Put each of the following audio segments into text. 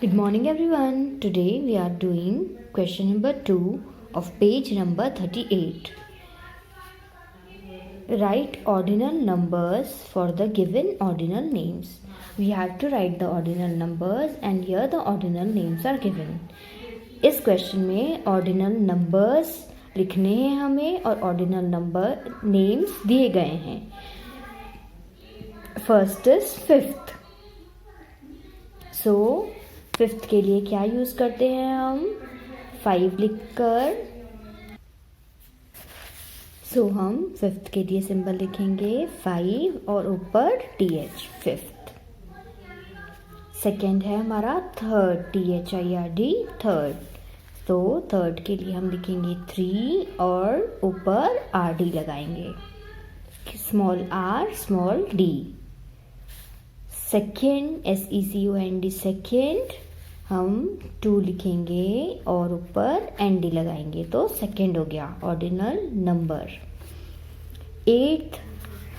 Good morning everyone. Today we are doing question number 2 of page number 38. Write ordinal numbers for the given ordinal names. We have to write the ordinal numbers and here the ordinal names are given. इस question में ordinal numbers लिखने हैं हमें और ordinal number names दिए गए हैं. First is fifth. So fifth के लिए क्या यूज करते हैं हम 5 लिखकर. सो हम फिफ्थ के लिए सिंबल लिखेंगे 5 और ऊपर TH फिफ्थ. सेकेंड है हमारा थर्ड THIRD थर्ड. तो थर्ड के लिए हम लिखेंगे 3 और ऊपर RD लगाएंगे. Small r small d. Second SECOND second हम 2 लिखेंगे और ऊपर ND लगाएंगे तो सेकेंड हो गया ऑर्डिनल नंबर. 8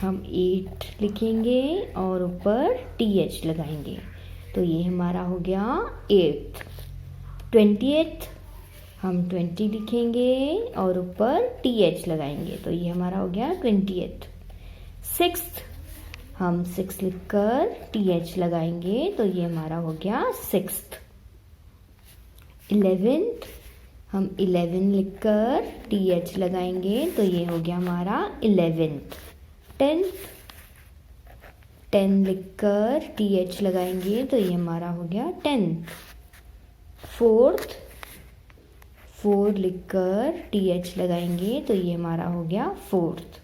हम 8 लिखेंगे और ऊपर TH लगाएंगे तो ये हमारा हो गया 8th. 20th हम 20 लिखेंगे और ऊपर TH लगाएंगे तो ये हमारा हो गया 20th. 6th हम 6 लिखकर TH लगाएंगे तो ये हमारा हो गया 6th. 11th हम 11 लिखकर TH लगाएंगे तो ये हो गया हमारा 11th. 10 लिखकर TH लगाएंगे तो ये हमारा हो गया 10th. 4 लिखकर TH लगाएंगे तो ये हमारा हो गया 4th.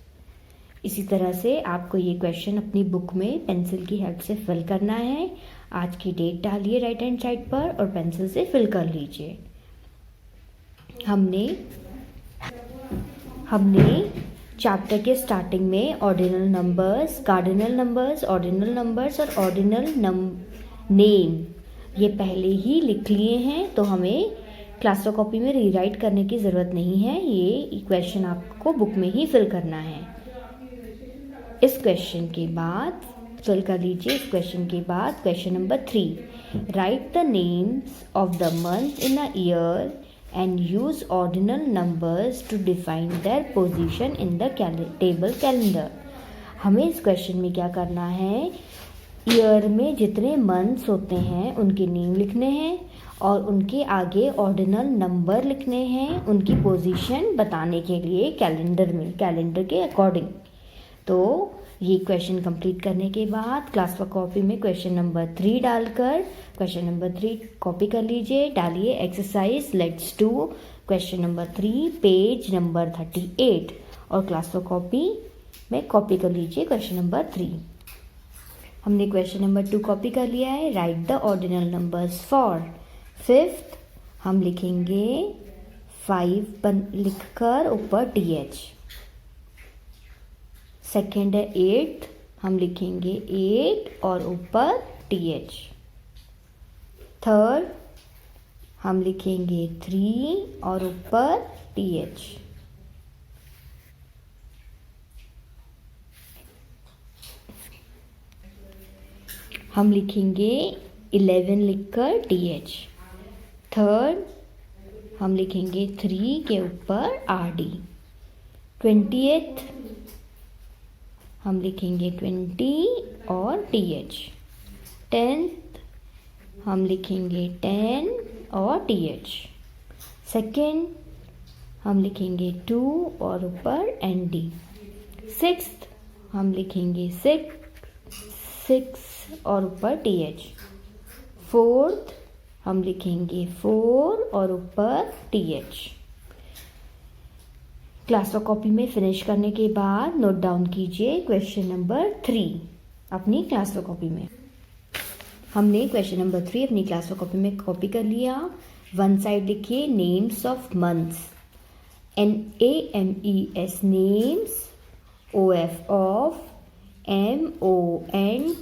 इसी तरह से आपको ये क्वेश्चन अपनी बुक में पेंसिल की हेल्प से फिल करना है. आज की डेट डालिए राइट हैंड साइड पर और पेंसिल से फिल कर लीजिए. हमने चैप्टर के स्टार्टिंग में ordinal numbers, cardinal numbers, ordinal numbers और ऑर्डिनल नेम ये पहले ही लिख लिए हैं तो हमें क्लास कॉपी में रीराइट करने की ज़रूरत नहीं है. ये क्वेश्चन आपको बुक में ही फिल करना है. इस क्वेश्चन के बाद फिल कर लीजिए. इस क्वेश्चन के बाद question number 3. Write the names of the month in a year and use ordinal numbers to define their position in the table calendar. हमें इस क्वेश्चन में क्या करना है, ईयर में जितने मंथ्स होते हैं उनके नेम लिखने हैं और उनके आगे ऑर्डिनल नंबर लिखने हैं उनकी पोजीशन बताने के लिए कैलेंडर में, कैलेंडर के अकॉर्डिंग. तो ये क्वेश्चन कंप्लीट करने के बाद क्लास वर्क कॉपी में क्वेश्चन नंबर 3 डालकर क्वेश्चन नंबर 3 कॉपी कर लीजिए. डालिए exercise let's do question number 3 page number 38 और क्लास वर्क कॉपी में कॉपी कर लीजिए क्वेश्चन नंबर 3. हमने क्वेश्चन नंबर 2 कॉपी कर लिया है. Right the ordinal numbers for fifth. हम लिखेंगे 5 लिखकर ऊपर TH. सेकेंड है 8 हम लिखेंगे 8 और ऊपर TH. थर्ड हम लिखेंगे 3 और ऊपर TH. हम लिखेंगे 11 लिखकर TH. थर्ड हम लिखेंगे 3 के ऊपर RD. 20th हम लिखेंगे 20 और TH. 10th हम लिखेंगे 10 और TH. सेकेंड हम लिखेंगे 2 और ऊपर ND. 6th हम लिखेंगे 6 और ऊपर TH. 4th हम लिखेंगे 4 और ऊपर TH. क्लास वर्क कॉपी में फिनिश करने के बाद नोट डाउन कीजिए क्वेश्चन नंबर 3 अपनी क्लास वर्क कॉपी में. हमने क्वेश्चन नंबर 3 अपनी क्लास वर्क कॉपी में कॉपी कर लिया. वन साइड लिखिए names of months NAMES names, OF of, MONTH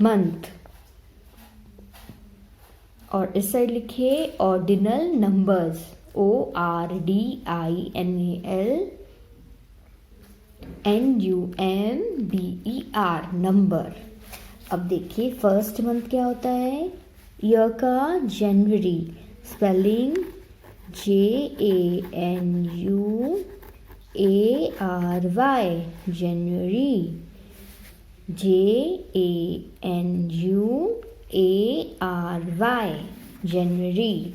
month. और इस साइड लिखिए ordinal numbers ORDINAL NUMBER number. अब देखिए फर्स्ट मंथ क्या होता है, ईयर का जनवरी, स्पेलिंग JANUARY, जनवरी, JANUARY, जनवरी।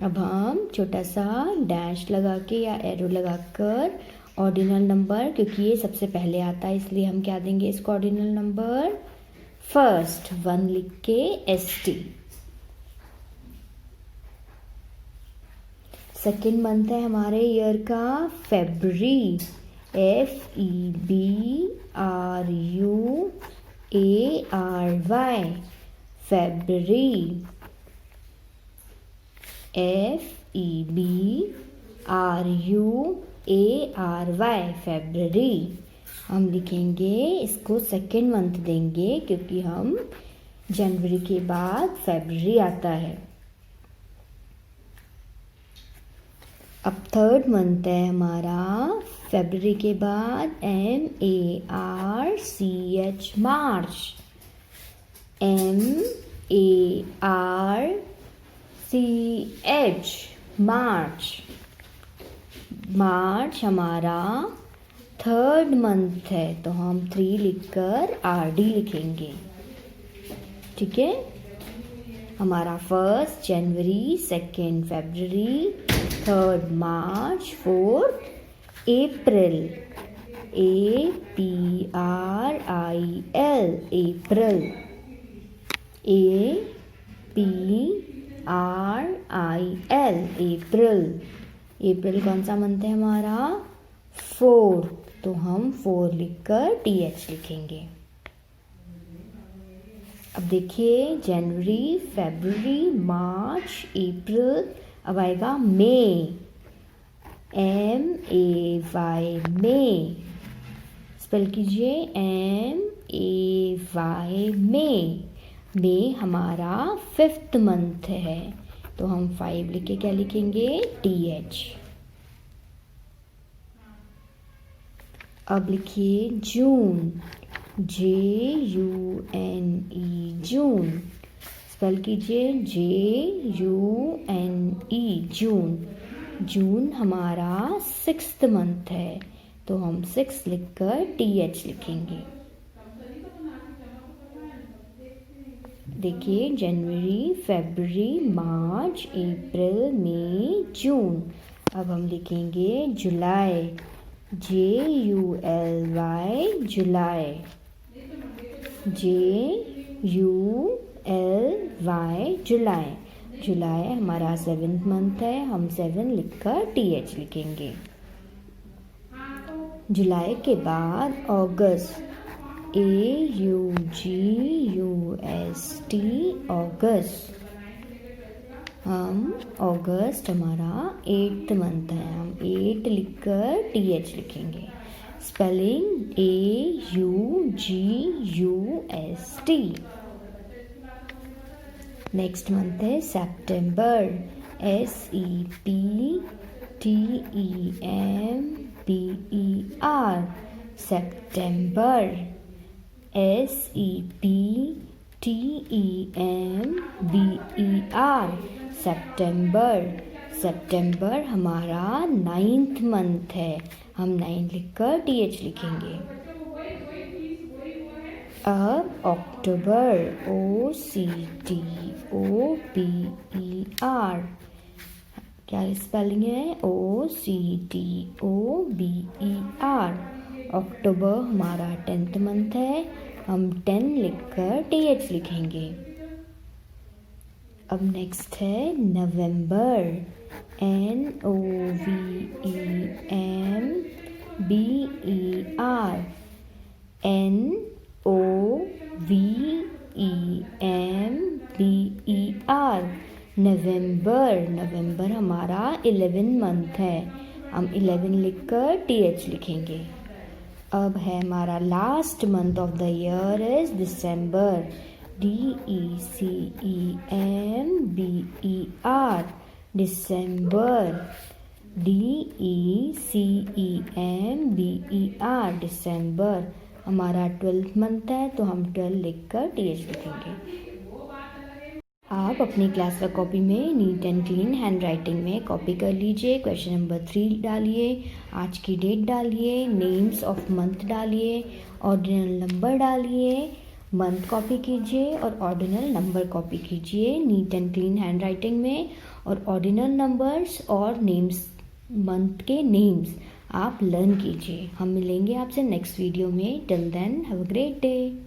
अब हम छोटा सा डैश लगा के या एरो लगाकर ऑर्डिनल नंबर, क्योंकि ये सबसे पहले आता है इसलिए हम क्या देंगे इसको ऑर्डिनल नंबर फर्स्ट, 1 लिख के ST। सेकेंड मंथ है हमारे ईयर का February, FEBRUARY, February, FEBRUARY, February. हम लिखेंगे इसको सेकेंड मंथ देंगे क्योंकि हम जनवरी के बाद फेब्रुअरी आता है। अब थर्ड मंथ है हमारा फेब्रुअरी के बाद MARCH, मार्च, MARCH, मार्च। मार्च हमारा थर्ड मंथ है तो हम 3 लिखकर RD लिखेंगे, ठीक है। हमारा first January, second February, third March, fourth April, APRIL, April, APRIL, April. April कौन सा मंथ है हमारा? फोर्थ, तो हम 4 लिखकर TH लिखेंगे। अब देखिए जनवरी, फरवरी, मार्च, अप्रैल, अब आएगा मई, MAY, मई। स्पेल कीजिए MAY, मई। मई हमारा 5th मंथ है तो हम 5 लिख के क्या लिखेंगे? TH। अब लिखिए जून, JUNE, जून। स्पेल कीजिए JUNE, जून। जून हमारा 6th मंथ है तो हम 6 लिखकर TH लिखेंगे। देखिए जनवरी, फरवरी, मार्च, अप्रैल, मई, जून। अब हम लिखेंगे जुलाई, JULY, जुलाई, JULY, जुलाई। जुलाई हमारा 7th मंथ है, हम 7 लिखकर TH लिखेंगे। जुलाई के बाद अगस्त, AUGUST, अगस्त। हम अगस्त हमारा 8th मंथ है, हम 8 लिखकर TH लिखेंगे। Spelling AUGUST। नेक्स्ट मंथ है सितंबर, SEPTEMBER, सितंबर, SEPTEMBER, सितंबर। सितंबर हमारा 9th मंथ है, हम 9 लिखकर TH लिखेंगे। अब अक्टूबर, OCTOBER, क्या स्पेलिंग है? OCTOBER। अक्टूबर हमारा 10th मंथ है, हम 10 लिखकर TH लिखेंगे। अब नेक्स्ट है नवंबर, NOVEMBER, NOVEMBER, नवंबर। नवंबर हमारा 11 मंथ है, हम 11 लिखकर TH लिखेंगे। अब है हमारा last month of the year is December, DECEMBER, December, DECEMBER, दिसंबर। हमारा 12th मंथ है तो हम 12 लिखकर TH लिखेंगे। आप अपनी क्लास वर्क कॉपी में NEET and clean handwriting में कॉपी कर लीजिए। क्वेश्चन नंबर 3 डालिए, आज की डेट डालिए, नेम्स ऑफ मंथ डालिए, ऑर्डिनल नंबर डालिए, मंथ कॉपी कीजिए और ऑर्डिनल नंबर कॉपी कीजिए neat and clean handwriting में। और ऑर्डिनल नंबर्स और नेम्स, मंथ के नेम्स आप लर्न कीजिए। हम मिलेंगे आपसे नेक्स्ट वीडियो में। Till then have a great day.